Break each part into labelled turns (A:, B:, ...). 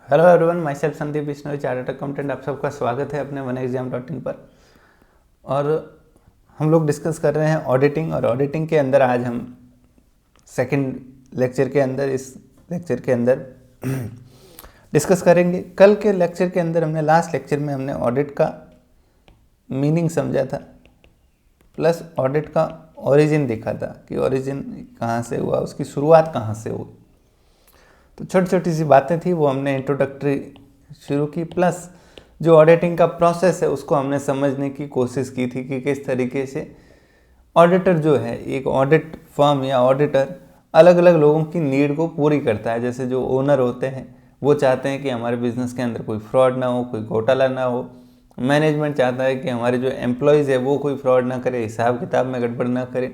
A: Hello everyone, my self Sandeep Bishnoi, chartered accountant. आप सबका स्वागत है अपने OneExam.in पर। और हम लोग डिस्कस कर रहे हैं ऑडिटिंग, और ऑडिटिंग के अंदर आज हम सेकंड लेक्चर के अंदर इस लेक्चर के अंदर डिस्कस करेंगे। कल के लेक्चर के अंदर लास्ट लेक्चर में हमने ऑडिट का मीनिंग समझा था, प्लस ऑडिट का ओरिजिन देखा था कि ओरिजिन कहाँ से हुआ, उसकी शुरुआत कहाँ से हुई। तो छोटी छोटी सी बातें थी, वो हमने इंट्रोडक्टरी शुरू की, प्लस जो ऑडिटिंग का प्रोसेस है उसको हमने समझने की कोशिश की थी कि किस तरीके से ऑडिटर जो है, एक ऑडिट फर्म या ऑडिटर अलग अलग लोगों की नीड को पूरी करता है। जैसे जो ओनर होते हैं वो चाहते हैं कि हमारे बिजनेस के अंदर कोई फ्रॉड ना हो, कोई घोटाला ना हो। मैनेजमेंट चाहता है कि हमारे जो एम्प्लॉयज़ है वो कोई फ्रॉड ना करे, हिसाब किताब में गड़बड़ ना करे।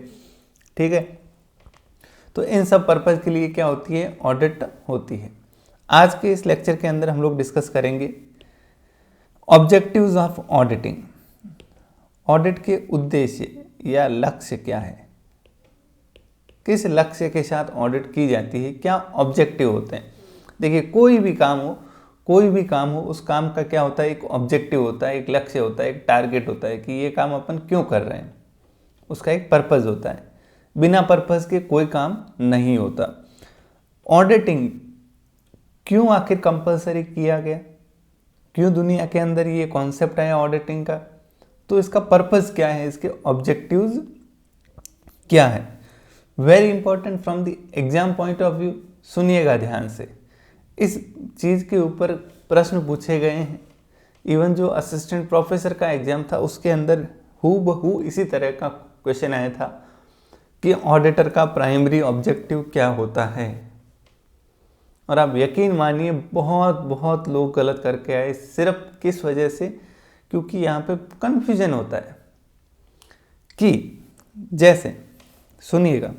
A: ठीक है, तो इन सब पर्पज़ के लिए क्या होती है, ऑडिट होती है। आज के इस लेक्चर के अंदर हम लोग डिस्कस करेंगे ऑब्जेक्टिव्स ऑफ ऑडिटिंग। ऑडिट के उद्देश्य या लक्ष्य क्या है, किस लक्ष्य के साथ ऑडिट की जाती है, क्या ऑब्जेक्टिव होते हैं। देखिए, कोई भी काम हो उस काम का क्या होता है, एक ऑब्जेक्टिव होता है, एक लक्ष्य होता है, एक टारगेट होता है कि ये काम अपन क्यों कर रहे हैं, उसका एक पर्पज़ होता है। बिना पर्पज़ के कोई काम नहीं होता। ऑडिटिंग क्यों आखिर कंपलसरी किया गया, क्यों दुनिया के अंदर ये कॉन्सेप्ट आया ऑडिटिंग का, तो इसका पर्पज़ क्या है, इसके ऑब्जेक्टिव्स क्या है। Very important from the exam point of view. सुनिएगा ध्यान से, इस चीज़ के ऊपर प्रश्न पूछे गए हैं। इवन जो असिस्टेंट प्रोफेसर का एग्जाम था उसके अंदर हूबहू इसी तरह का क्वेश्चन आया था कि ऑडिटर का प्राइमरी ऑब्जेक्टिव क्या होता है। और आप यकीन मानिए बहुत बहुत लोग गलत करके आए। सिर्फ किस वजह से, क्योंकि यहाँ पे कन्फ्यूजन होता है कि जैसे सुनिएगा,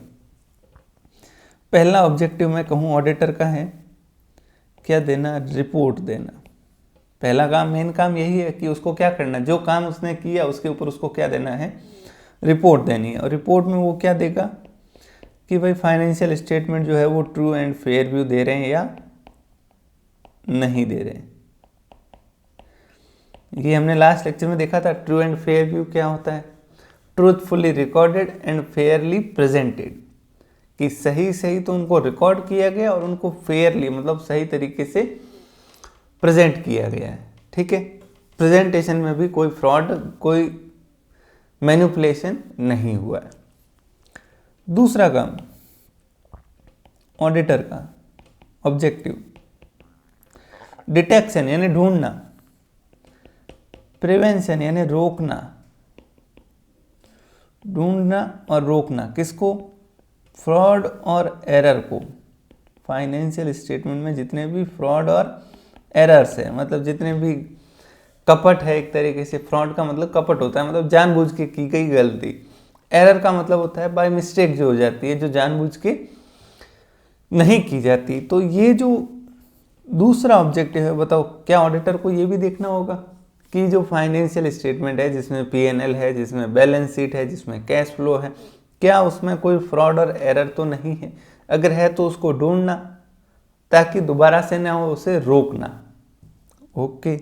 A: पहला ऑब्जेक्टिव मैं कहूँ ऑडिटर का है क्या देना, रिपोर्ट देना। पहला काम, मेन काम यही है कि उसको क्या करना, जो काम उसने किया उसके ऊपर उसको क्या देना है, रिपोर्ट देनी है। और रिपोर्ट में वो क्या देगा कि भाई फाइनेंशियल स्टेटमेंट जो है वो ट्रू एंड फेयर व्यू दे रहे हैं या नहीं दे रहे हैं। ये हमने लास्ट लेक्चर में देखा था। ट्रू एंड फेयर व्यू क्या होता है, truthfully recorded and Fairlie presented, कि सही सही तो उनको रिकॉर्ड किया गया और उनको फेयरली मतलब सही तरीके से प्रेजेंट किया गया है। ठीक है, प्रेजेंटेशन में भी कोई फ्रॉड, कोई मैनिपुलेशन नहीं हुआ है। दूसरा काम ऑडिटर का ऑब्जेक्टिव, डिटेक्शन यानी ढूंढना, प्रिवेंशन यानी रोकना। ढूंढना और रोकना किसको, फ्रॉड और एरर को। फाइनेंशियल स्टेटमेंट में जितने भी फ्रॉड और एरर्स है, मतलब जितने भी कपट है, एक तरीके से फ्रॉड का मतलब कपट होता है, मतलब जानबूझ के की गई गलती। एरर का मतलब होता है बाय मिस्टेक जो हो जाती है, जो जानबूझ के नहीं की जाती। तो ये जो दूसरा ऑब्जेक्टिव है, बताओ क्या ऑडिटर को ये भी देखना होगा कि जो फाइनेंशियल स्टेटमेंट है, जिसमें P&L है, जिसमें बैलेंस शीट है, जिसमें कैश फ्लो है, क्या उसमें कोई फ्रॉड और एरर तो नहीं है। अगर है तो उसको ढूंढना ताकि दोबारा से ना हो, उसे रोकना। ओके,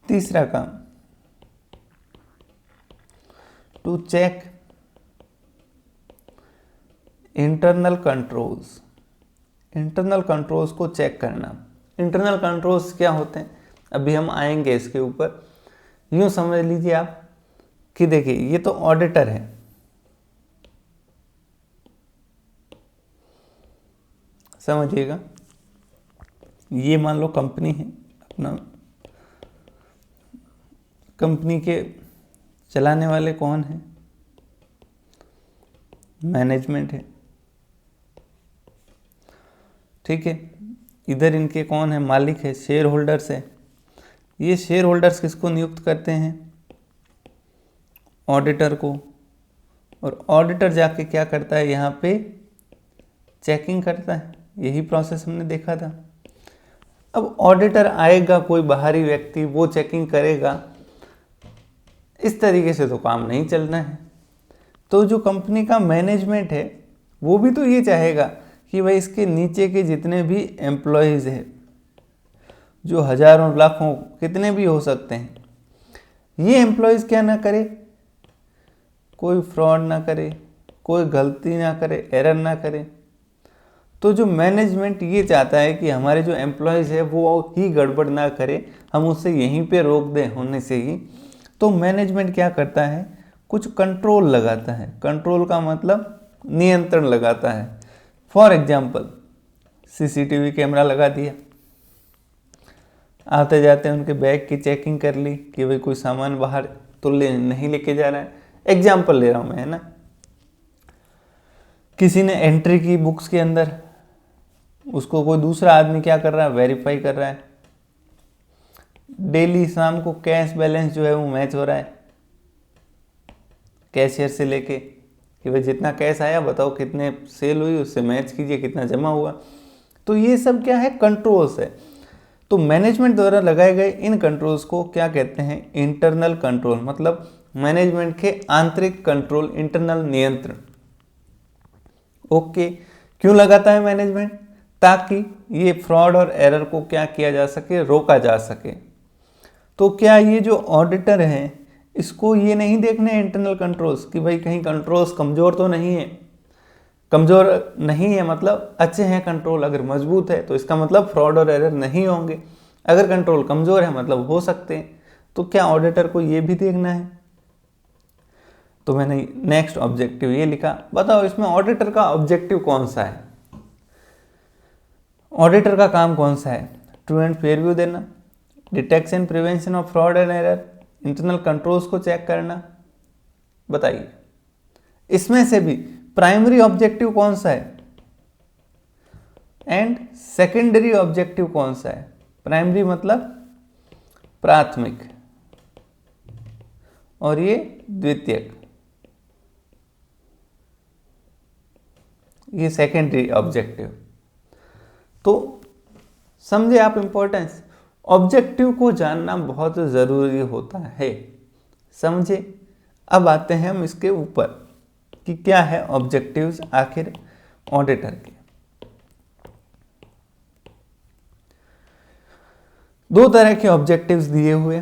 A: तीसरा काम to check internal controls. Internal controls को चेक करना। इंटरनल कंट्रोल्स क्या होते हैं, अभी हम आएंगे इसके ऊपर। यूं समझ लीजिए आप कि देखिए, ये तो ऑडिटर है, समझिएगा। ये मान लो कंपनी है, अपना कंपनी के चलाने वाले कौन है, मैनेजमेंट है। ठीक है, इधर इनके कौन है, मालिक है, शेयर होल्डर्स है। ये शेयर होल्डर्स किसको नियुक्त करते हैं, ऑडिटर को। और ऑडिटर जाके क्या करता है, यहाँ पे चेकिंग करता है। यही प्रोसेस हमने देखा था। अब ऑडिटर आएगा, कोई बाहरी व्यक्ति, वो चेकिंग करेगा, इस तरीके से तो काम नहीं चलना है। तो जो कंपनी का मैनेजमेंट है वो भी तो ये चाहेगा कि कि भाई इसके नीचे के जितने भी एम्प्लॉयज़ हैं, जो हजारों लाखों कितने भी हो सकते हैं, ये एम्प्लॉयज़ क्या ना करे, कोई फ्रॉड ना करे, कोई गलती ना करे, एरर ना करे। तो जो मैनेजमेंट ये चाहता है कि हमारे जो एम्प्लॉयज़ है वो ही गड़बड़ ना करे, हम उससे यहीं पे रोक दें होने से ही। तो मैनेजमेंट क्या करता है, कुछ कंट्रोल लगाता है। कंट्रोल का मतलब नियंत्रण लगाता है। फॉर एग्जाम्पल सीसीटीवी कैमरा लगा दिया, आते जाते उनके बैग की चेकिंग कर ली कि भाई कोई सामान बाहर तो नहीं लेके जा रहा है। एग्जाम्पल ले रहा हूँ मैं, है ना। किसी ने एंट्री की बुक्स के अंदर, उसको कोई दूसरा आदमी क्या कर रहा है, वेरीफाई कर रहा है। डेली शाम को कैश बैलेंस जो है वो मैच हो रहा है कैशियर से लेके कि भाई जितना कैश आया बताओ कितने सेल हुई, उससे मैच कीजिए कितना जमा हुआ। तो ये सब क्या है, कंट्रोल्स है। तो मैनेजमेंट द्वारा लगाए गए इन कंट्रोल्स को क्या कहते हैं, इंटरनल कंट्रोल। मतलब मैनेजमेंट के आंतरिक कंट्रोल, इंटरनल नियंत्रण। ओके, क्यों लगाता है मैनेजमेंट, ताकि ये फ्रॉड और एरर को क्या किया जा सके, रोका जा सके। तो क्या ये जो ऑडिटर हैं इसको ये नहीं देखने इंटरनल कंट्रोल्स कि भाई कहीं कंट्रोल्स कमज़ोर तो नहीं है। कमज़ोर नहीं है मतलब अच्छे हैं कंट्रोल, अगर मजबूत है तो इसका मतलब फ्रॉड और एरर नहीं होंगे। अगर कंट्रोल कमज़ोर है मतलब हो सकते हैं। तो क्या ऑडिटर को ये भी देखना है। तो मैंने नेक्स्ट ऑब्जेक्टिव ये लिखा, बताओ इसमें ऑडिटर का ऑब्जेक्टिव कौन सा है। ऑडिटर का काम कौन सा है, ट्रू एंड फेयर व्यू देना, detection prevention of fraud and error, internal controls को चेक करना। बताइए इसमें से भी प्राइमरी ऑब्जेक्टिव कौन सा है एंड सेकेंडरी ऑब्जेक्टिव कौन सा है। प्राइमरी मतलब प्राथमिक और ये द्वितीयक, ये सेकेंडरी ऑब्जेक्टिव। तो समझे आप इंपॉर्टेंस, ऑब्जेक्टिव को जानना बहुत ज़रूरी होता है। समझे। अब आते हैं हम इसके ऊपर कि क्या है ऑब्जेक्टिव्स आखिर ऑडिटर के। दो तरह के ऑब्जेक्टिव्स दिए हुए,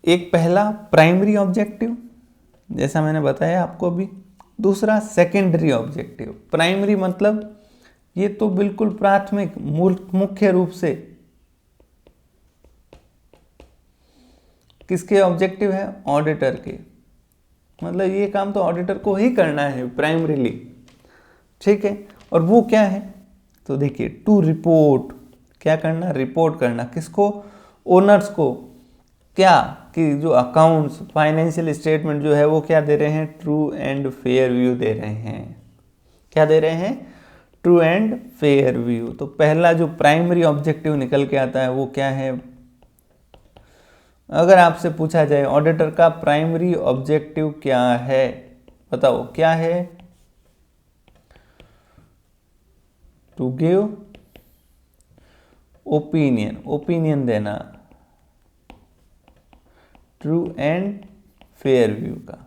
A: एक पहला प्राइमरी ऑब्जेक्टिव जैसा मैंने बताया आपको अभी, दूसरा सेकेंडरी ऑब्जेक्टिव। प्राइमरी मतलब ये तो बिल्कुल प्राथमिक, मुख्य रूप से किसके ऑब्जेक्टिव है, ऑडिटर के। मतलब ये काम तो ऑडिटर को ही करना है प्राइमरीली, ठीक है। और वो क्या है, तो देखिए टू रिपोर्ट, क्या करना, रिपोर्ट करना। किसको, ओनर्स को। क्या कि जो अकाउंट्स, फाइनेंशियल स्टेटमेंट जो है वो क्या दे रहे हैं, ट्रू एंड फेयर व्यू दे रहे हैं। क्या दे रहे हैं, ट्रू एंड फेयर व्यू। तो पहला जो प्राइमरी ऑब्जेक्टिव निकल के आता है वो क्या है। अगर आपसे पूछा जाए ऑडिटर का प्राइमरी ऑब्जेक्टिव क्या है, बताओ क्या है, टू गिव ओपिनियन, ओपिनियन देना, ट्रू एंड फेयर व्यू का,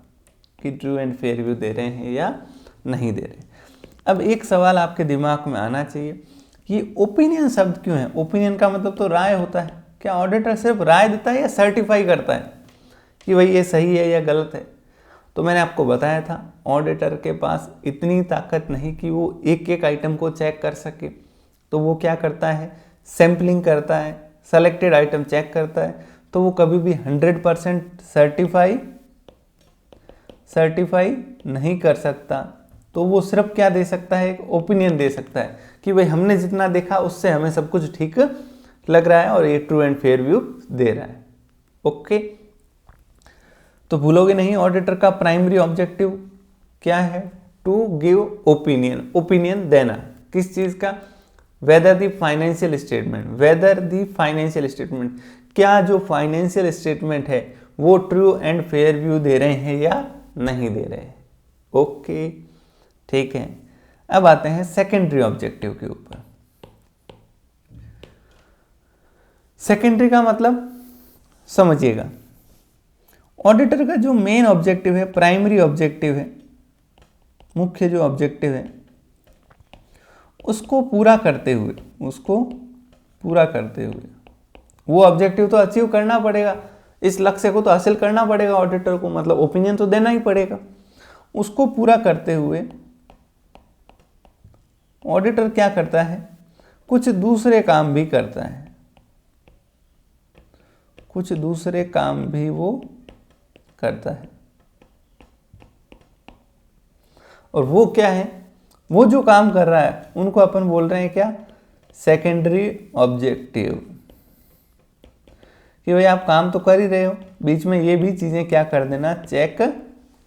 A: कि ट्रू एंड फेयर व्यू दे रहे हैं या नहीं दे रहे। अब एक सवाल आपके दिमाग में आना चाहिए कि ओपिनियन शब्द क्यों है। ओपिनियन का मतलब तो राय होता है। क्या ऑडिटर सिर्फ राय देता है या सर्टिफाई करता है कि भाई ये सही है या गलत है। तो मैंने आपको बताया था ऑडिटर के पास इतनी ताकत नहीं कि वो एक एक आइटम को चेक कर सके। तो वो क्या करता है, सैम्पलिंग करता है, सेलेक्टेड आइटम चेक करता है। तो वो कभी भी 100% सर्टिफाई नहीं कर सकता। तो वो सिर्फ क्या दे सकता है, एक ओपिनियन दे सकता है कि भाई हमने जितना देखा उससे हमें सब कुछ ठीक लग रहा है और ये ट्रू एंड फेयर व्यू दे रहा है। ओके, तो भूलोगे नहीं ऑडिटर का प्राइमरी ऑब्जेक्टिव क्या है, टू गिव ओपिनियन, ओपिनियन देना किस चीज का, weather the financial statement, weather the financial statement, क्या जो फाइनेंशियल स्टेटमेंट है वो ट्रू एंड फेयर व्यू दे रहे हैं या नहीं दे रहे हैं। ओके, ठीक है। अब आते हैं सेकेंडरी ऑब्जेक्टिव के ऊपर। सेकेंडरी का मतलब समझिएगा, ऑडिटर का जो मेन ऑब्जेक्टिव है, प्राइमरी ऑब्जेक्टिव है, मुख्य जो ऑब्जेक्टिव है, उसको पूरा करते हुए वो ऑब्जेक्टिव तो अचीव करना पड़ेगा, इस लक्ष्य को तो हासिल करना पड़ेगा ऑडिटर को, मतलब ओपिनियन तो देना ही पड़ेगा। उसको पूरा करते हुए ऑडिटर क्या करता है, कुछ दूसरे काम भी करता है, कुछ दूसरे काम भी वो करता है। और वो क्या है, वो जो काम कर रहा है उनको अपन बोल रहे हैं क्या, सेकेंडरी ऑब्जेक्टिव। कि भाई आप काम तो कर ही रहे हो, बीच में ये भी चीजें क्या कर देना, चेक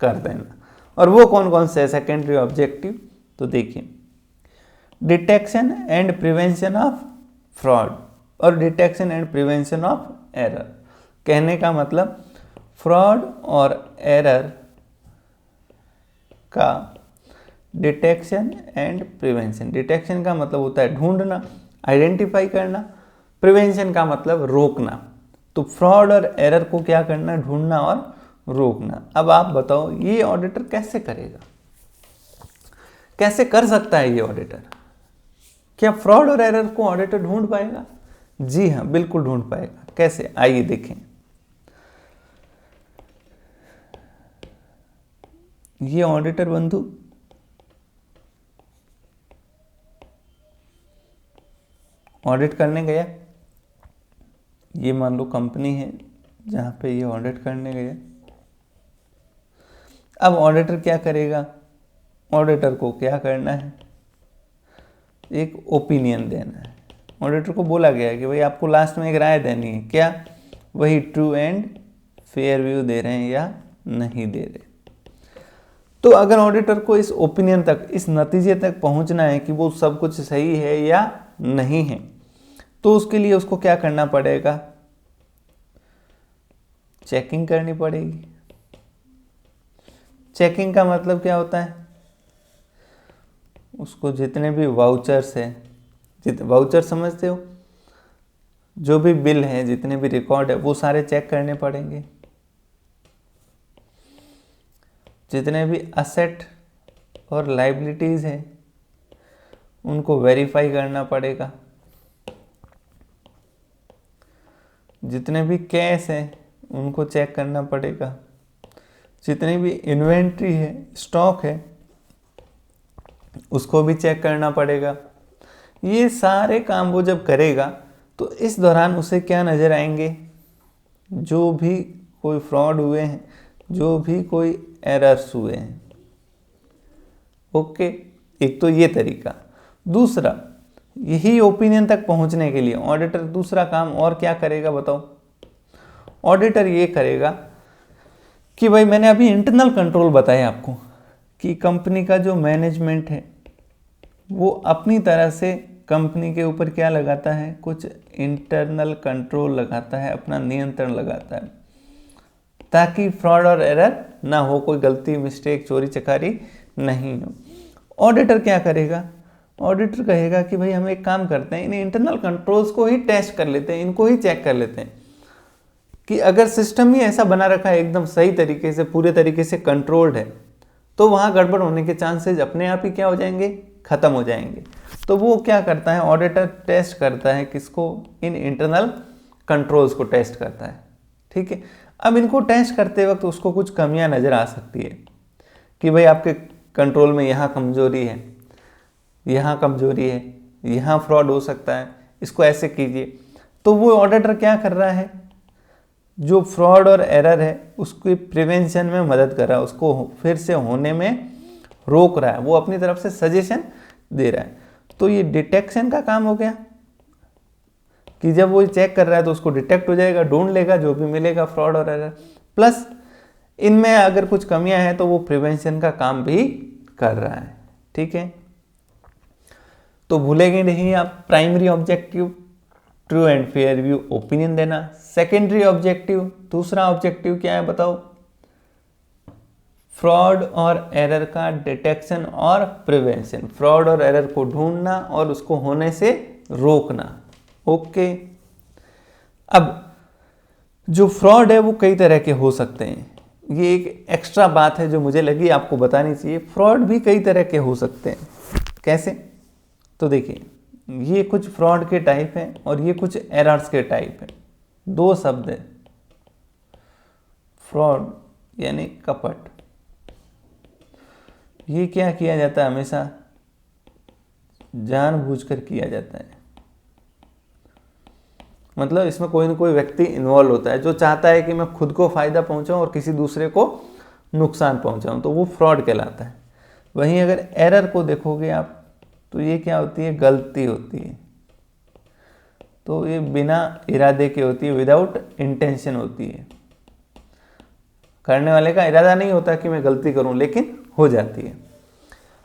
A: कर देना। और वो कौन कौन से सेकेंडरी ऑब्जेक्टिव, तो देखिए detection and prevention of fraud और detection and prevention of error. कहने का मतलब फ्रॉड और एरर का डिटेक्शन एंड प्रिवेंशन। डिटेक्शन का मतलब होता है ढूंढना, आइडेंटिफाई करना। प्रिवेंशन का मतलब रोकना। तो फ्रॉड और एरर को क्या करना, ढूंढना और रोकना। अब आप बताओ ये ऑडिटर कैसे करेगा, कैसे कर सकता है ये ऑडिटर? क्या फ्रॉड और एरर को ऑडिटर ढूंढ पाएगा? जी हाँ, बिल्कुल ढूंढ पाएगा। कैसे, आइए देखें। ये ऑडिटर बंधु ऑडिट करने गया, ये मान लो कंपनी है जहां पे ये ऑडिट करने गया। अब ऑडिटर क्या करेगा, ऑडिटर को क्या करना है, एक ओपिनियन देना है। ऑडिटर को बोला गया है कि भाई आपको लास्ट में एक राय देनी है, क्या वही ट्रू एंड फेयर व्यू दे रहे हैं या नहीं दे रहे। तो अगर ऑडिटर को इस ओपिनियन तक, इस नतीजे तक पहुंचना है कि वो सब कुछ सही है या नहीं है, तो उसके लिए उसको क्या करना पड़ेगा, चेकिंग करनी पड़ेगी। चेकिंग का मतलब क्या होता है, उसको जितने भी वाउचर्स है, वाउचर समझते हो, जो भी बिल है, जितने भी रिकॉर्ड है, वो सारे चेक करने पड़ेंगे। जितने भी असेट और लाइबिलिटीज है उनको वेरीफाई करना पड़ेगा। जितने भी कैश है उनको चेक करना पड़ेगा। जितनी भी इन्वेंट्री है, स्टॉक है, उसको भी चेक करना पड़ेगा। ये सारे काम वो जब करेगा तो इस दौरान उसे क्या नज़र आएंगे, जो भी कोई फ्रॉड हुए हैं, जो भी कोई एरर्स हुए हैं। ओके, एक तो ये तरीका। दूसरा, यही ओपिनियन तक पहुंचने के लिए ऑडिटर दूसरा काम और क्या करेगा बताओ। ऑडिटर ये करेगा कि भाई मैंने अभी इंटरनल कंट्रोल बताया आपको कि कंपनी का जो मैनेजमेंट है वो अपनी तरह से कंपनी के ऊपर क्या लगाता है, कुछ इंटरनल कंट्रोल लगाता है, अपना नियंत्रण लगाता है, ताकि फ्रॉड और एरर ना हो, कोई गलती, मिस्टेक, चोरी चकारी नहीं हो। ऑडिटर क्या करेगा, ऑडिटर कहेगा कि भाई हम एक काम करते हैं, इन इंटरनल कंट्रोल्स को ही टेस्ट कर लेते हैं, इनको ही चेक कर लेते हैं कि अगर सिस्टम ही ऐसा बना रखा है एकदम सही तरीके से, पूरे तरीके से कंट्रोल्ड है, तो वहाँ गड़बड़ होने के चांसेस अपने आप ही क्या हो जाएंगे, खत्म हो जाएंगे। तो वो क्या करता है, ऑडिटर टेस्ट करता है किसको, इन इंटरनल कंट्रोल्स को टेस्ट करता है। ठीक है, अब इनको टेस्ट करते वक्त उसको कुछ कमियां नज़र आ सकती है कि भाई आपके कंट्रोल में यहाँ कमजोरी है, यहाँ कमजोरी है, यहाँ फ्रॉड हो सकता है, इसको ऐसे कीजिए। तो वो ऑडिटर क्या कर रहा है, जो फ्रॉड और एरर है उसकी प्रिवेंशन में मदद कर रहा है, उसको फिर से होने में रोक रहा है, वो अपनी तरफ से सजेशन दे रहा है। तो ये डिटेक्शन का काम हो गया कि जब वो चेक कर रहा है तो उसको डिटेक्ट हो जाएगा, ढूंढ लेगा जो भी मिलेगा फ्रॉड और एरर, प्लस इनमें अगर कुछ कमियां हैं तो वो प्रिवेंशन का काम भी कर रहा है। ठीक है, तो भूलेंगे नहीं आप, primary objective true and fair view opinion देना। सेकेंडरी ऑब्जेक्टिव, दूसरा ऑब्जेक्टिव क्या है बताओ, फ्रॉड और एरर का डिटेक्शन और प्रिवेंशन, फ्रॉड और एरर को ढूंढना और उसको होने से रोकना। ओके, अब जो फ्रॉड है वो कई तरह के हो सकते हैं, ये एक एक्स्ट्रा बात है जो मुझे लगी आपको बतानी चाहिए। फ्रॉड भी कई तरह के हो सकते हैं। कैसे, तो देखिए ये कुछ फ्रॉड के टाइप हैं और ये कुछ एरर्स के टाइप हैं। दो शब्द है, फ्रॉड यानी कपट। ये क्या किया जाता है, हमेशा जानबूझकर किया जाता है। मतलब इसमें कोई ना कोई व्यक्ति इन्वॉल्व होता है जो चाहता है कि मैं खुद को फायदा पहुंचाऊं और किसी दूसरे को नुकसान पहुंचाऊं, तो वो फ्रॉड कहलाता है। वहीं अगर एरर को देखोगे आप तो ये क्या होती है, गलती होती है। तो ये बिना इरादे के होती है, विदाउट इंटेंशन होती है। करने वाले का इरादा नहीं होता कि मैं गलती करूं, लेकिन हो जाती है।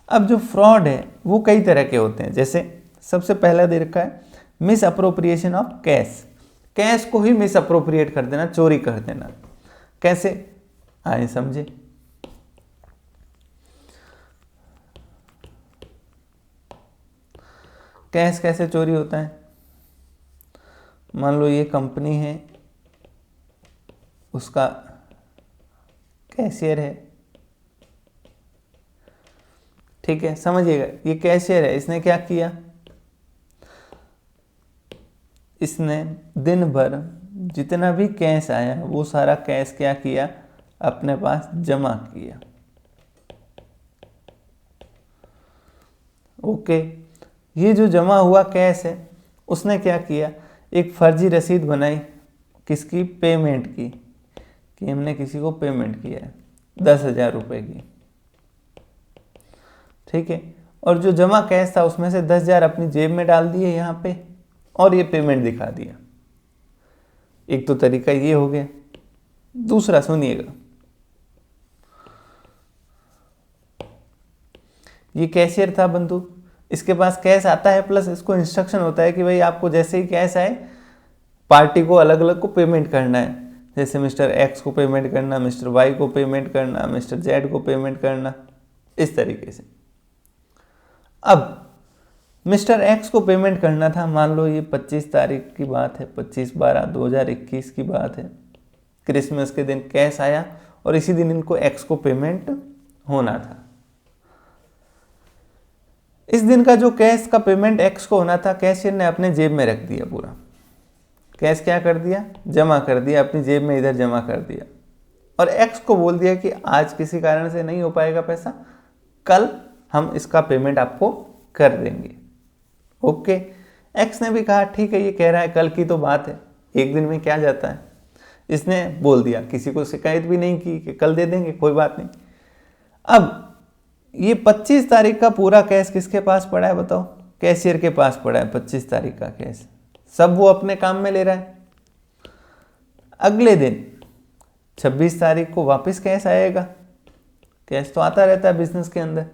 A: अब जो फ्रॉड है वो कई तरह के होते हैं। जैसे सबसे पहला दे रखा है miss appropriation of cash. Cash को ही मिस अप्रोप्रिएट कर देना, चोरी कर देना। कैसे, आइए समझे। कैश कैसे चोरी होता है, मान लो ये कंपनी है, उसका कैशियर है, ठीक है, समझिएगा। ये कैशियर है, इसने क्या किया, इसने दिन भर जितना भी कैश आया वो सारा कैश क्या किया, अपने पास जमा किया। ओके, ये जो जमा हुआ कैश है उसने क्या किया, एक फर्जी रसीद बनाई, किसकी, पेमेंट की, कि हमने किसी को पेमेंट किया है 10,000 रुपये की, ठीक है। और जो जमा कैश था उसमें से 10,000 अपनी जेब में डाल दिए यहाँ पे, और ये पेमेंट दिखा दिया। एक तो तरीका ये हो गया। दूसरा सुनिएगा, ये कैशियर था बंधु, इसके पास कैश आता है, प्लस इसको इंस्ट्रक्शन होता है कि भाई आपको जैसे ही कैश आए पार्टी को अलग अलग को पेमेंट करना है। जैसे मिस्टर एक्स को पेमेंट करना, मिस्टर वाई को पेमेंट करना, मिस्टर जेड को पेमेंट करना, इस तरीके से। अब मिस्टर एक्स को पेमेंट करना था, मान लो ये 25 तारीख की बात है, 25/12/2021 की बात है। क्रिसमस के दिन कैश आया और इसी दिन इनको एक्स को पेमेंट होना था। इस दिन का जो कैश का पेमेंट एक्स को होना था, कैशियर ने अपने जेब में रख दिया। पूरा कैश क्या कर दिया, जमा कर दिया, अपनी जेब में इधर जमा कर दिया। और एक्स को बोल दिया कि आज किसी कारण से नहीं हो पाएगा पैसा, कल हम इसका पेमेंट आपको कर देंगे। ओके, एक्स ने भी कहा ठीक है, ये कह रहा है कल की तो बात है, एक दिन में क्या जाता है। इसने बोल दिया, किसी को शिकायत भी नहीं की कि कल दे देंगे, कोई बात नहीं। अब ये 25 तारीख का पूरा कैश किसके पास पड़ा है बताओ, कैशियर के पास पड़ा है 25 तारीख का कैश, सब वो अपने काम में ले रहा है। अगले दिन 26 तारीख को वापस कैश आएगा, कैश तो आता रहता है बिजनेस के अंदर।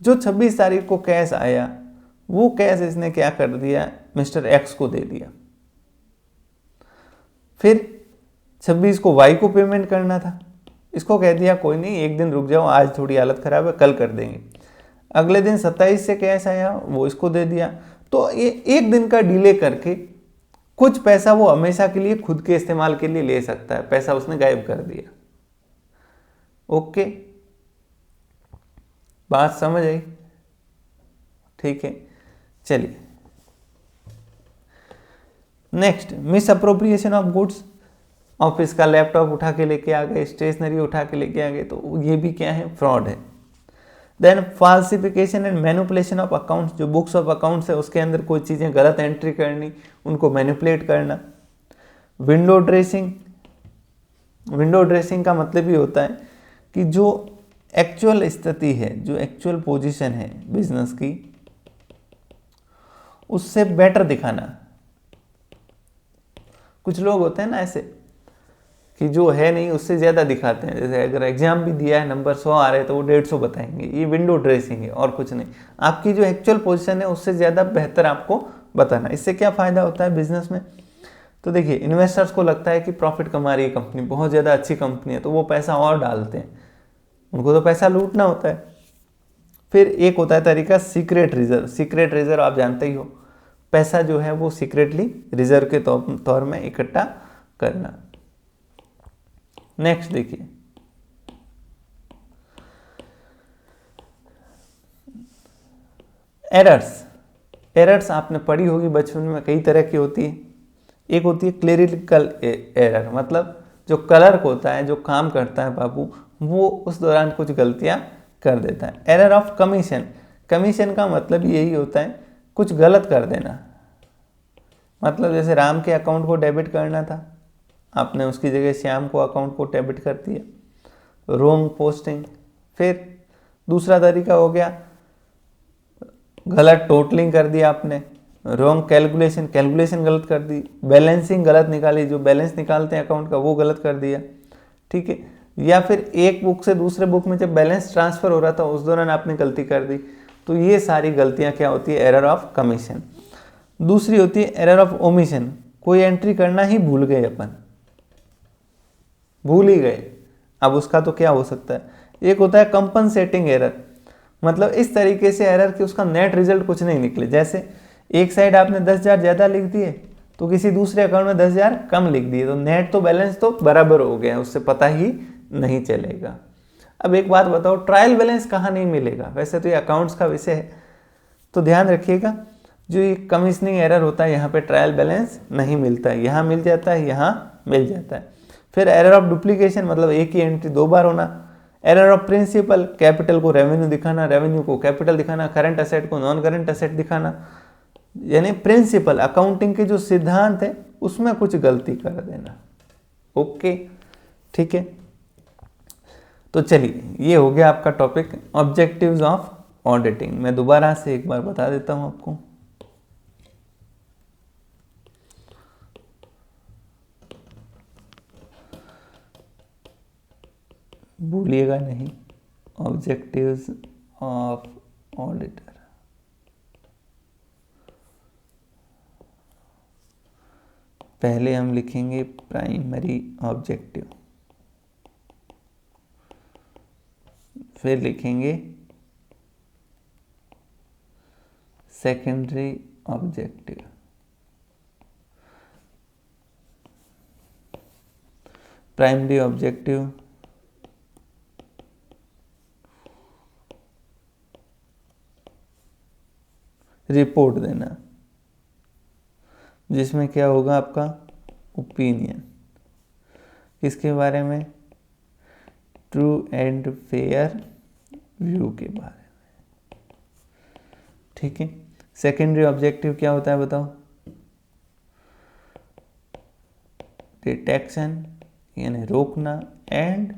A: जो 26 तारीख को कैश आया वो कैश इसने क्या कर दिया, मिस्टर एक्स को दे दिया। फिर 26 को वाई को पेमेंट करना था, इसको कह दिया कोई नहीं, एक दिन रुक जाओ, आज थोड़ी हालत खराब है, कल कर देंगे। अगले दिन 27 से कैश आया, वो इसको दे दिया। तो ये एक दिन का डिले करके कुछ पैसा वो हमेशा के लिए खुद के इस्तेमाल के लिए ले सकता है, पैसा उसने गायब कर दिया। ओके, बात समझ आई, ठीक है। चलिए next, miss appropriation of goods. Office का लैपटॉप उठा के लेके आ गए, स्टेशनरी उठा के लेके आ गए, तो ये भी क्या है, फ्रॉड है। Then falsification and manipulation of accounts, जो बुक्स ऑफ अकाउंट्स है उसके अंदर कोई चीज़ें गलत एंट्री करनी, उनको मैनिपुलेट करना। विंडो ड्रेसिंग, विंडो ड्रेसिंग का मतलब ये होता है कि जो एक्चुअल स्थिति है, जो एक्चुअल पोजीशन है बिजनेस की, उससे बेटर दिखाना। कुछ लोग होते हैं ना ऐसे कि जो है नहीं उससे ज़्यादा दिखाते हैं। जैसे अगर एग्जाम भी दिया है, नंबर 100 आ रहे तो वो 150 बताएंगे, ये विंडो ड्रेसिंग है और कुछ नहीं। आपकी जो एक्चुअल पोजीशन है उससे ज़्यादा बेहतर आपको बताना। इससे क्या फ़ायदा होता है बिजनेस में, तो देखिए इन्वेस्टर्स को लगता है कि प्रॉफिट कमा रही है कंपनी, बहुत ज़्यादा अच्छी कंपनी है, तो वो पैसा और डालते हैं, उनको तो पैसा लूटना होता है। फिर एक होता है तरीका सीक्रेट रिजर्व। सीक्रेट रिजर्व आप जानते ही हो, पैसा जो है वो सीक्रेटली रिजर्व के तौर में इकट्ठा करना। नेक्स्ट देखिए, एरर्स। एरर्स आपने पढ़ी होगी बचपन में, कई तरह की होती है। एक होती है क्लेरिकल एरर, मतलब जो क्लर्क होता है, जो काम करता है बाबू, वो उस दौरान कुछ गलतियां कर देता है। एरर ऑफ कमीशन, कमीशन का मतलब यही होता है कुछ गलत कर देना। मतलब जैसे राम के अकाउंट को डेबिट करना था, आपने उसकी जगह श्याम को अकाउंट को डेबिट कर दिया, रॉन्ग पोस्टिंग। फिर दूसरा तरीका हो गया गलत टोटलिंग कर दिया आपने, रॉन्ग कैलकुलेशन, कैलकुलेशन गलत कर दी, बैलेंसिंग गलत निकाली, जो बैलेंस निकालते हैं अकाउंट का वो गलत कर दिया, ठीक है। या फिर एक बुक से दूसरे बुक में जब बैलेंस ट्रांसफर हो रहा था उस दौरान आपने गलती कर दी। तो ये सारी गलतियां क्या होती है, एरर ऑफ कमीशन। दूसरी होती है एरर ऑफ ओमिशन, कोई एंट्री करना ही भूल गए, अपन भूल ही गए। अब उसका तो क्या हो सकता है, एक होता है कंपनसेटिंग एरर, मतलब इस तरीके से एरर कि उसका नेट रिजल्ट कुछ नहीं निकले। जैसे एक साइड आपने 10,000 ज़्यादा लिख दिए तो किसी दूसरे अकाउंट में 10,000 कम लिख दिए, तो नेट तो बैलेंस तो बराबर हो गया, उससे पता ही नहीं चलेगा। अब एक बात बताओ, ट्रायल बैलेंस कहाँ नहीं मिलेगा? वैसे तो ये अकाउंट्स का विषय है, तो ध्यान रखिएगा, जो ये कमीशनिंग एरर होता है यहाँ पे ट्रायल बैलेंस नहीं मिलता है, यहाँ मिल जाता है, यहाँ मिल जाता है। फिर एरर ऑफ डुप्लीकेशन, मतलब एक ही एंट्री दो बार होना। एरर ऑफ प्रिंसिपल, कैपिटल को रेवेन्यू दिखाना, रेवेन्यू को कैपिटल दिखाना, करंट असेट को नॉन करंट असेट दिखाना। यानी प्रिंसिपल, अकाउंटिंग के जो सिद्धांत है उसमें कुछ गलती कर देना। ओके, ठीक है। तो चलिए, ये हो गया आपका टॉपिक ऑब्जेक्टिव्स ऑफ ऑडिटिंग। मैं दोबारा से एक बार बता देता हूं आपको। भूलिएगा नहीं, ऑब्जेक्टिव्स ऑफ ऑडिटर। पहले हम लिखेंगे प्राइमरी ऑब्जेक्टिव, फिर लिखेंगे secondary objective, primary objective report देना, जिसमें क्या होगा आपका ओपिनियन, किसके बारे में, ट्रू एंड फेयर व्यू के बारे में, ठीक है। सेकेंडरी ऑब्जेक्टिव क्या होता है बताओ, डिटेक्शन यानी रोकना, and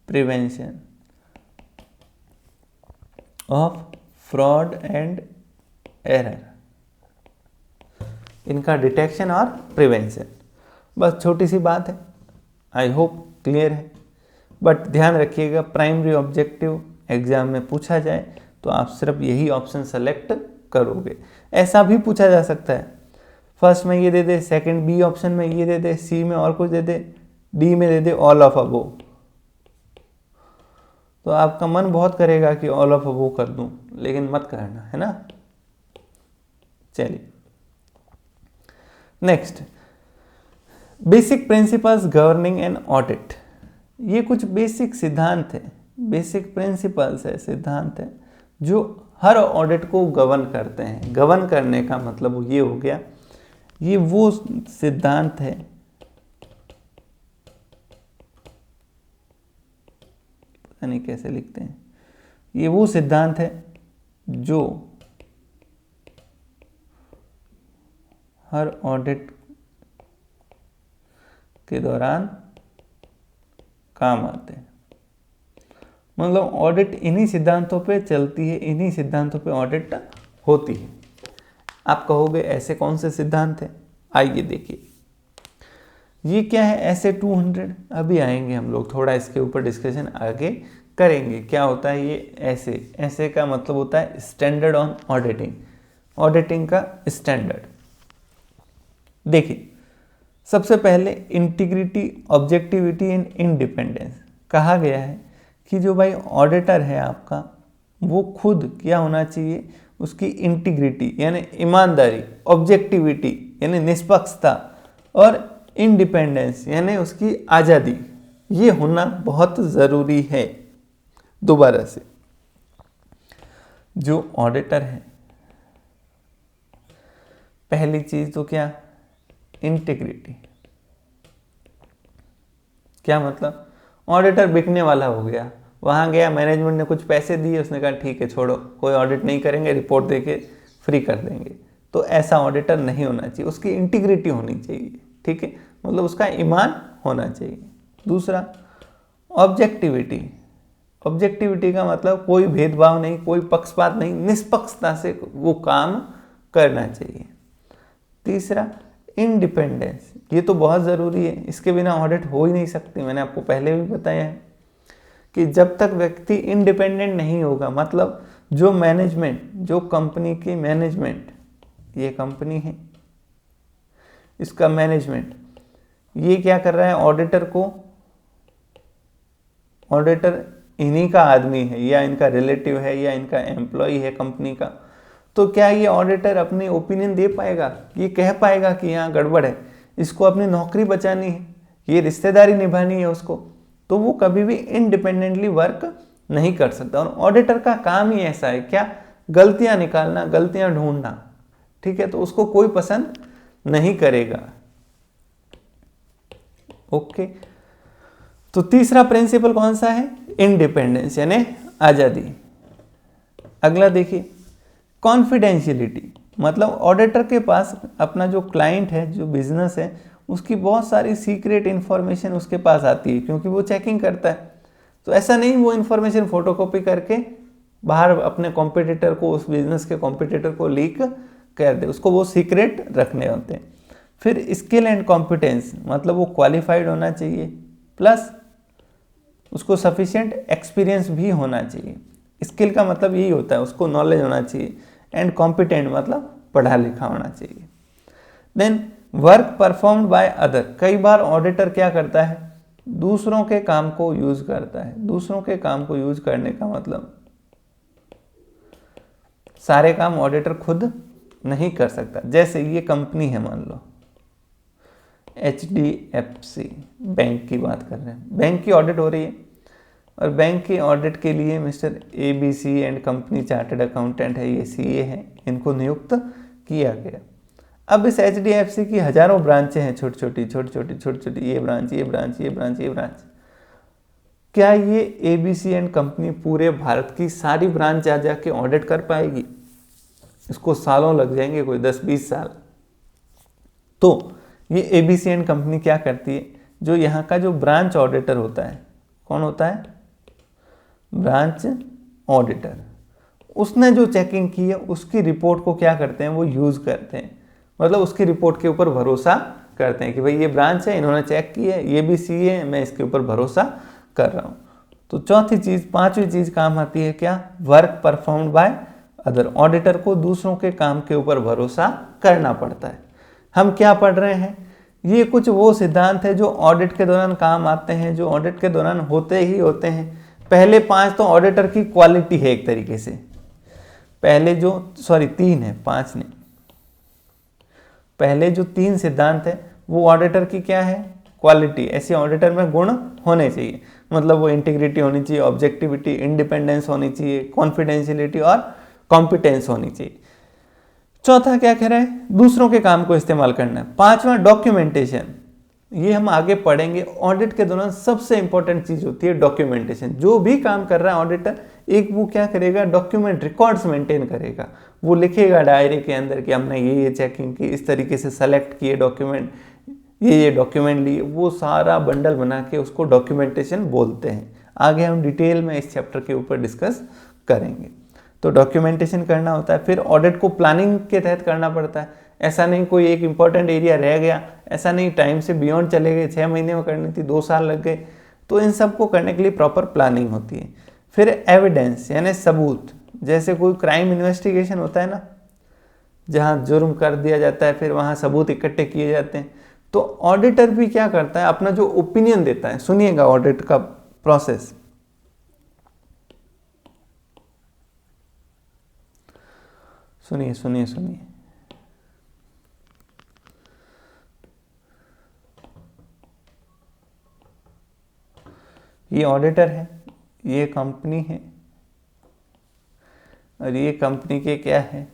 A: prevention of fraud and error, इनका डिटेक्शन और प्रिवेंशन। बस छोटी सी बात है, आई होप क्लियर है। बट ध्यान रखिएगा, प्राइमरी ऑब्जेक्टिव एग्जाम में पूछा जाए तो आप सिर्फ यही ऑप्शन सेलेक्ट करोगे। ऐसा भी पूछा जा सकता है, फर्स्ट में ये दे दे, सेकंड बी ऑप्शन में ये दे दे, सी में और कुछ दे दे, डी में दे दे ऑल ऑफ अबोव। तो आपका मन बहुत करेगा कि ऑल ऑफ अबोव कर दूं, लेकिन मत करना, है ना। चलिए next, basic principles governing an audit. ये कुछ बेसिक सिद्धांत है, बेसिक प्रिंसिपल्स है, सिद्धांत है जो हर ऑडिट को गवर्न करते हैं। गवर्न करने का मतलब ये हो गया, ये वो सिद्धांत है पता नहीं कैसे लिखते हैं, ये वो सिद्धांत है जो हर ऑडिट के दौरान काम आते हैं। मतलब ऑडिट इन्हीं सिद्धांतों पे चलती है, इन्हीं सिद्धांतों पे ऑडिट होती है। आप कहोगे ऐसे कौन से सिद्धांत हैं? आइए देखिए, ये क्या है ऐसे 200, अभी आएंगे हम लोग, थोड़ा इसके ऊपर डिस्कशन आगे करेंगे। क्या होता है ये ऐसे? ऐसे का मतलब होता है स्टैंडर्ड ऑन ऑडिटिंग, ऑडिटिंग का स्टैंडर्ड। देखिए, सबसे पहले इंटीग्रिटी, ऑब्जेक्टिविटी एंड इंडिपेंडेंस। कहा गया है कि जो भाई ऑडिटर है आपका, वो खुद क्या होना चाहिए, उसकी इंटीग्रिटी यानी ईमानदारी, ऑब्जेक्टिविटी यानी निष्पक्षता, और इंडिपेंडेंस यानी उसकी आज़ादी, ये होना बहुत ज़रूरी है। दोबारा से, जो ऑडिटर है पहली चीज तो क्या, इंटीग्रिटी। क्या मतलब, ऑडिटर बिकने वाला हो गया, वहां गया, मैनेजमेंट ने कुछ पैसे दिए, उसने कहा ठीक है छोड़ो, कोई ऑडिट नहीं करेंगे, रिपोर्ट देके फ्री कर देंगे। तो ऐसा ऑडिटर नहीं होना चाहिए, उसकी इंटीग्रिटी होनी चाहिए, ठीक है, मतलब उसका ईमान होना चाहिए। दूसरा, ऑब्जेक्टिविटी। ऑब्जेक्टिविटी का मतलब कोई भेदभाव नहीं, कोई पक्षपात नहीं, निष्पक्षता से वो काम करना चाहिए। तीसरा, इंडिपेंडेंस। ये तो बहुत ज़रूरी है, इसके बिना ऑडिट हो ही नहीं सकती। मैंने आपको पहले भी बताया है कि जब तक व्यक्ति इंडिपेंडेंट नहीं होगा, मतलब जो मैनेजमेंट, जो कंपनी की मैनेजमेंट, ये कंपनी है, इसका मैनेजमेंट ये क्या कर रहा है, ऑडिटर को, ऑडिटर इन्हीं का आदमी है या इनका रिलेटिव है या इनका एम्प्लॉय है कंपनी का, तो क्या ये ऑडिटर अपनी ओपिनियन दे पाएगा, ये कह पाएगा कि यहाँ गड़बड़ है, इसको अपनी नौकरी बचानी है, ये रिश्तेदारी निभानी है उसको, तो वो कभी भी इंडिपेंडेंटली वर्क नहीं कर सकता। और ऑडिटर का काम ही ऐसा है, क्या, गलतियां निकालना, गलतियां ढूंढना, ठीक है, तो उसको कोई पसंद नहीं करेगा। ओके, तो तीसरा प्रिंसिपल कौन सा है, इंडिपेंडेंस यानी आजादी। अगला देखिए, कॉन्फिडेंशियलिटी, मतलब ऑडिटर के पास अपना जो क्लाइंट है, जो बिजनेस है, उसकी बहुत सारी सीक्रेट इंफॉर्मेशन उसके पास आती है, क्योंकि वो चेकिंग करता है। तो ऐसा नहीं वो इंफॉर्मेशन फोटोकॉपी करके बाहर अपने कॉम्पिटिटर को, उस बिजनेस के कॉम्पिटिटर को लीक कर दे, उसको वो सीक्रेट रखने होते हैं। फिर स्किल एंड कॉम्पिटेंस, मतलब वो क्वालिफाइड होना चाहिए, प्लस उसको सफिशिएंट एक्सपीरियंस भी होना चाहिए। स्किल का मतलब यही होता है, उसको नॉलेज होना चाहिए, एंड कॉम्पिटेंट मतलब पढ़ा लिखा होना चाहिए। Then work performed by other, कई बार ऑडिटर क्या करता है, दूसरों के काम को यूज करता है। दूसरों के काम को यूज करने का मतलब सारे काम ऑडिटर खुद नहीं कर सकता। जैसे ये कंपनी है, मान लो HDFC, बैंक की बात कर रहे हैं, बैंक की ऑडिट हो रही है, और बैंक की ऑडिट के लिए mister ABC and company chartered accountant है, ये CA है, इनको नियुक्त किया गया। अब इस HDFC की हजारों ब्रांचें हैं, छोटी छोटी छोटी छोटी छोटी छोटी, ये ब्रांच ये ब्रांच ये ब्रांच ये ब्रांच। क्या ये ABC एंड कंपनी पूरे भारत की सारी ब्रांच जा जाके ऑडिट कर पाएगी? इसको सालों लग जाएंगे, कोई 10-20 साल। तो ये ABC एंड कंपनी क्या करती है, जो यहाँ का जो ब्रांच ऑडिटर होता है, कौन होता है, ब्रांच ऑडिटर, उसने जो चेकिंग की है उसकी रिपोर्ट को क्या करते हैं, वो यूज करते हैं, मतलब उसकी रिपोर्ट के ऊपर भरोसा करते हैं कि भाई ये ब्रांच है, इन्होंने चेक की है, ये भी CA है, मैं इसके ऊपर भरोसा कर रहा हूँ। तो चौथी चीज, पांचवी चीज काम आती है क्या, work performed by other. Auditor को दूसरों के काम के ऊपर भरोसा करना पड़ता है। हम क्या पढ़ रहे हैं, ये कुछ वो सिद्धांत है जो ऑडिट के दौरान काम आते हैं, जो ऑडिट के दौरान होते ही होते हैं। पहले 5 तो ऑडिटर की क्वालिटी है एक तरीके से, पहले जो 3 है, 5 नहीं, पहले जो 3 सिद्धांत है वो ऑडिटर की क्या है, क्वालिटी। ऐसे ऑडिटर में गुण होने चाहिए, मतलब वो इंटीग्रिटी होनी चाहिए, ऑब्जेक्टिविटी, इंडिपेंडेंस होनी चाहिए, कॉन्फिडेंशियलिटी और कॉम्पिटेंस होनी चाहिए। चौथा क्या कह रहा है, दूसरों के काम को इस्तेमाल करना है। 5वां डॉक्यूमेंटेशन, ये हम आगे पढ़ेंगे। ऑडिट के दौरान सबसे इंपॉर्टेंट चीज होती है डॉक्यूमेंटेशन। जो भी काम कर रहा है ऑडिटर, एक वो क्या करेगा, डॉक्यूमेंट, रिकॉर्ड्स मेंटेन करेगा। वो लिखेगा डायरी के अंदर कि हमने ये चेकिंग की, इस तरीके से सेलेक्ट किए डॉक्यूमेंट, ये डॉक्यूमेंट लिए, वो सारा बंडल बना के उसको डॉक्यूमेंटेशन बोलते हैं। आगे हम डिटेल में इस चैप्टर के ऊपर डिस्कस करेंगे। तो डॉक्यूमेंटेशन करना होता है। फिर ऑडिट को प्लानिंग के तहत करना पड़ता है। ऐसा नहीं कोई एक इंपॉर्टेंट एरिया रह गया, ऐसा नहीं टाइम से बियॉन्ड चले गए, 6 महीने में करनी थी, 2 साल लग गए। तो इन सब को करने के लिए प्रॉपर प्लानिंग होती है। फिर एविडेंस यानी सबूत, जैसे कोई क्राइम इन्वेस्टिगेशन होता है ना, जहाँ जुर्म कर दिया जाता है, फिर वहाँ सबूत इकट्ठे किए जाते हैं। तो ऑडिटर भी क्या करता है, अपना जो ओपिनियन देता है। सुनिएगा ऑडिट का प्रोसेस, सुनिए सुनिए सुनिए। ये ऑडिटर है, ये कंपनी है, और ये कंपनी के क्या है,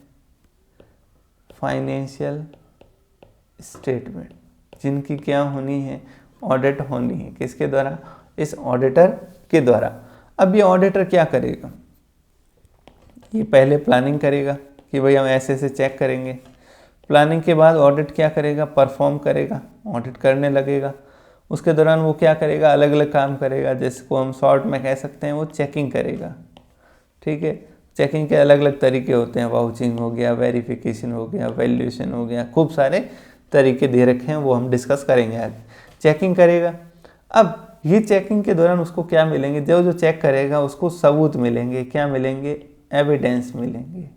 A: फाइनेंशियल स्टेटमेंट, जिनकी क्या होनी है, ऑडिट होनी है। किसके द्वारा? इस ऑडिटर के द्वारा। अब ये ऑडिटर क्या करेगा? ये पहले प्लानिंग करेगा कि भाई हम ऐसे ऐसे चेक करेंगे। प्लानिंग के बाद ऑडिट क्या करेगा? परफॉर्म करेगा, ऑडिट करने लगेगा। उसके दौरान वो क्या करेगा? अलग अलग काम करेगा, जिसको हम शॉर्ट में कह सकते हैं वो चेकिंग करेगा। ठीक है, चेकिंग के अलग अलग तरीके होते हैं, वाउचिंग हो गया, वेरिफिकेशन हो गया, वैल्यूएशन हो गया, खूब सारे तरीके दे रखे हैं, वो हम डिस्कस करेंगे आज। चेकिंग करेगा। अब ये चेकिंग के दौरान उसको क्या मिलेंगे? जो चेक करेगा उसको सबूत मिलेंगे। क्या मिलेंगे? एविडेंस मिलेंगे।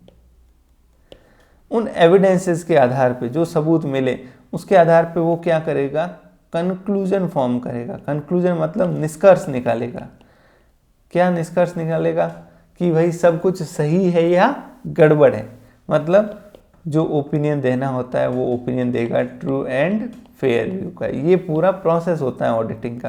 A: उन एविडेंसेस के आधार पे, जो सबूत मिले उसके आधार पे वो क्या करेगा? कंक्लूजन फॉर्म करेगा। कंक्लूजन मतलब निष्कर्ष निकालेगा। क्या निष्कर्ष निकालेगा? कि भाई सब कुछ सही है या गड़बड़ है। मतलब जो ओपिनियन देना होता है वो ओपिनियन देगा ट्रू एंड फेयर व्यू का। ये पूरा प्रोसेस होता है ऑडिटिंग का।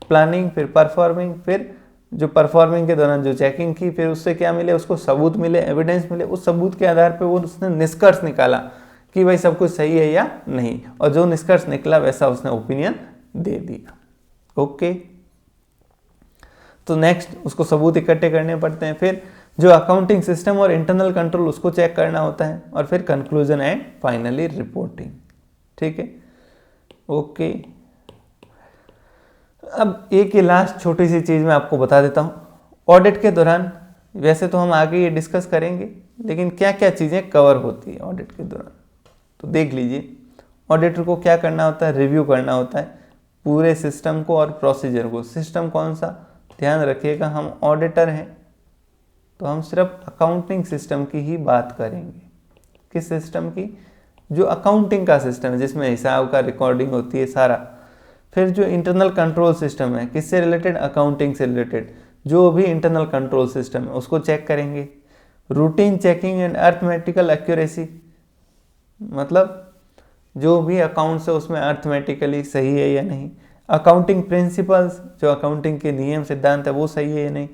A: प्लानिंग, फिर परफॉर्मिंग, फिर जो परफॉर्मिंग के दौरान जो चेकिंग की, फिर उससे क्या मिले? उसको सबूत मिले, एविडेंस मिले। उस सबूत के आधार पे वो उसने निष्कर्ष निकाला कि भाई सब कुछ सही है या नहीं, और जो निष्कर्ष निकला वैसा उसने ओपिनियन दे दिया। ओके, तो नेक्स्ट उसको सबूत इकट्ठे करने पड़ते हैं। फिर जो अकाउंटिंग सिस्टम और इंटरनल कंट्रोल उसको चेक करना होता है, और फिर कंक्लूजन एंड फाइनली रिपोर्टिंग। ठीक है, ओके। अब एक ही लास्ट छोटी सी चीज़ मैं आपको बता देता हूँ। ऑडिट के दौरान, वैसे तो हम आगे ये डिस्कस करेंगे, लेकिन क्या क्या चीज़ें कवर होती है ऑडिट के दौरान, तो देख लीजिए। ऑडिटर को क्या करना होता है? रिव्यू करना होता है पूरे सिस्टम को और प्रोसीजर को। सिस्टम कौन सा? ध्यान रखिएगा, हम ऑडिटर हैं तो हम सिर्फ अकाउंटिंग सिस्टम की ही बात करेंगे। किस सिस्टम की? जो अकाउंटिंग का सिस्टम है, जिसमें हिसाब का रिकॉर्डिंग होती है सारा। फिर जो इंटरनल कंट्रोल सिस्टम है, किससे रिलेटेड? अकाउंटिंग से रिलेटेड। जो भी इंटरनल कंट्रोल सिस्टम है उसको चेक करेंगे। Routine checking and arithmetical accuracy, मतलब जो भी अकाउंट्स है उसमें अर्थमेटिकली सही है या नहीं। अकाउंटिंग प्रिंसिपल्स, जो अकाउंटिंग के नियम सिद्धांत है वो सही है या नहीं।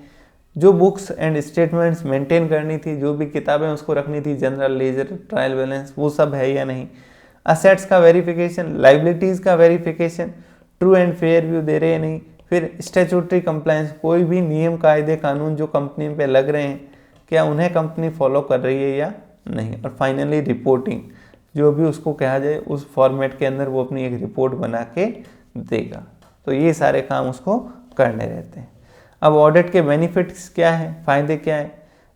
A: जो बुक्स एंड स्टेटमेंट्स मेंटेन करनी थी, जो भी किताबें उसको रखनी थी, जनरल लेजर, ट्रायल बैलेंस, वो सब है या नहीं। असेट्स का वेरिफिकेशन, लाइबिलिटीज़ का verification, true and fair view दे रहे हैं नहीं। फिर स्टैट्यूटरी कंप्लायंस, कोई भी नियम, कायदे, कानून जो कंपनी पे लग रहे हैं, क्या उन्हें कंपनी फॉलो कर रही है या नहीं। और फाइनली रिपोर्टिंग, जो भी उसको कहा जाए उस फॉर्मेट के अंदर वो अपनी एक रिपोर्ट बना के देगा। तो ये सारे काम उसको करने रहते हैं। अब ऑडिट के बेनिफिट्स क्या हैं, फ़ायदे क्या हैं?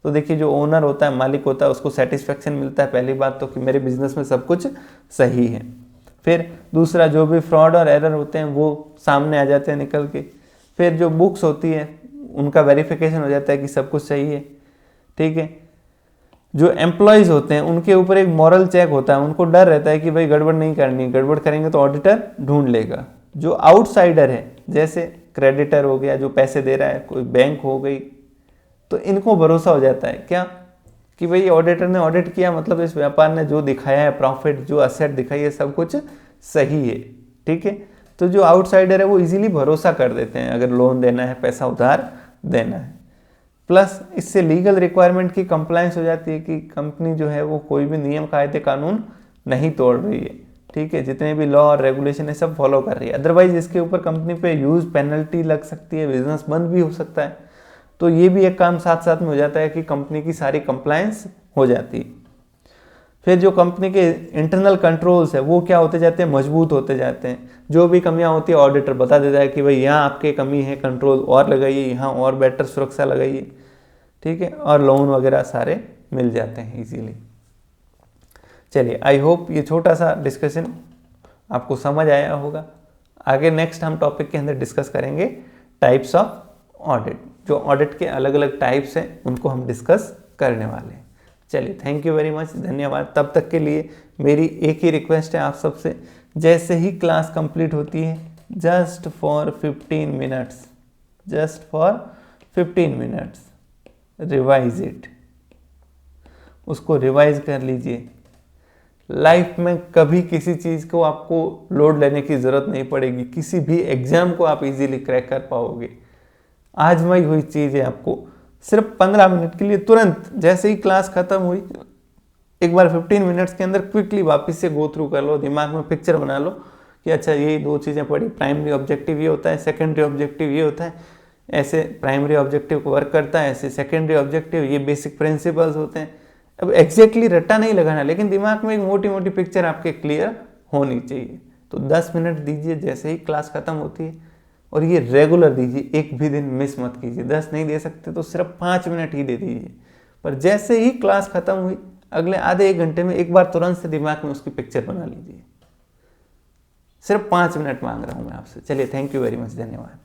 A: तो देखिए, जो ओनर होता है, मालिक होता है, उसको सेटिस्फेक्शन मिलता है। पहली बात तो कि मेरे बिजनेस में सब कुछ सही है। फिर दूसरा, जो भी फ्रॉड और एरर होते हैं वो सामने आ जाते हैं निकल के। फिर जो बुक्स होती है उनका वेरिफिकेशन हो जाता है कि सब कुछ सही है। ठीक है, जो एम्प्लॉयज़ होते हैं उनके ऊपर एक मॉरल चेक होता है। उनको डर रहता है कि भाई गड़बड़ नहीं करनी, गड़बड़ करेंगे तो ऑडिटर ढूंढ लेगा। जो आउटसाइडर है, जैसे क्रेडिटर हो गया जो पैसे दे रहा है, कोई बैंक हो गई, तो इनको भरोसा हो जाता है क्या कि भाई ऑडिटर ने ऑडिट किया, मतलब इस व्यापार ने जो दिखाया है, प्रॉफिट, जो असेट दिखाई है, सब कुछ सही है। ठीक है, तो जो आउटसाइडर है वो इजीली भरोसा कर देते हैं अगर लोन देना है, पैसा उधार देना है। प्लस इससे लीगल रिक्वायरमेंट की कंप्लायंस हो जाती है कि कंपनी जो है वो कोई भी नियम, कायदे, कानून नहीं तोड़ रही है। ठीक है, जितने भी लॉ और रेगुलेशन है सब फॉलो कर रही है। अदरवाइज इसके ऊपर कंपनी पे यूज पेनल्टी लग सकती है, बिजनेस बंद भी हो सकता है। तो ये भी एक काम साथ साथ में हो जाता है कि कंपनी की सारी कंप्लायंस हो जाती है। फिर जो कंपनी के इंटरनल कंट्रोल्स है वो क्या होते जाते हैं? मजबूत होते जाते हैं। जो भी कमियां होती है ऑडिटर बता देता है कि भाई यहाँ आपके कमी है, कंट्रोल और लगाइए, यहाँ और बेटर सुरक्षा लगाइए। ठीक है, और लोन वगैरह सारे मिल जाते हैं इजीली। चलिए, आई होप ये छोटा सा डिस्कशन आपको समझ आया होगा। आगे नेक्स्ट हम टॉपिक के अंदर डिस्कस करेंगे टाइप्स ऑफ ऑडिट। जो ऑडिट के अलग अलग टाइप्स हैं उनको हम डिस्कस करने वाले हैं। चलिए, थैंक यू वेरी मच, धन्यवाद। तब तक के लिए मेरी एक ही रिक्वेस्ट है आप सबसे, जैसे ही क्लास कंप्लीट होती है, just for 15 minutes revise it, उसको रिवाइज कर लीजिए। लाइफ में कभी किसी चीज़ को आपको लोड लेने की ज़रूरत नहीं पड़ेगी, किसी भी एग्जाम को आप इजीली क्रैक कर पाओगे। आजमाई हुई चीज़ है, आपको सिर्फ 15 मिनट के लिए तुरंत जैसे ही क्लास ख़त्म हुई एक बार 15 मिनट्स के अंदर क्विकली वापस से गो थ्रू कर लो, दिमाग में पिक्चर बना लो कि अच्छा यही 2 चीज़ें पढ़ी, प्राइमरी ऑब्जेक्टिव ये होता है, सेकेंडरी ऑब्जेक्टिव ये होता है, ऐसे प्राइमरी ऑब्जेक्टिव को वर्क करता है, ऐसे सेकेंडरी ऑब्जेक्टिव, ये बेसिक प्रिंसिपल्स होते हैं। अब एग्जैक्टली रट्टा नहीं लगाना, लेकिन दिमाग में एक मोटी मोटी पिक्चर आपके क्लियर होनी चाहिए। तो 10 मिनट दीजिए जैसे ही क्लास खत्म होती है, और ये रेगुलर दीजिए, एक भी दिन मिस मत कीजिए। 10 नहीं दे सकते तो सिर्फ 5 मिनट ही दे दीजिए, पर जैसे ही क्लास खत्म हुई अगले आधे 1 घंटे में एक बार तुरंत से दिमाग में उसकी पिक्चर बना लीजिए। सिर्फ 5 मिनट मांग रहा हूँ मैं आपसे। चलिए, थैंक यू वेरी मच, धन्यवाद।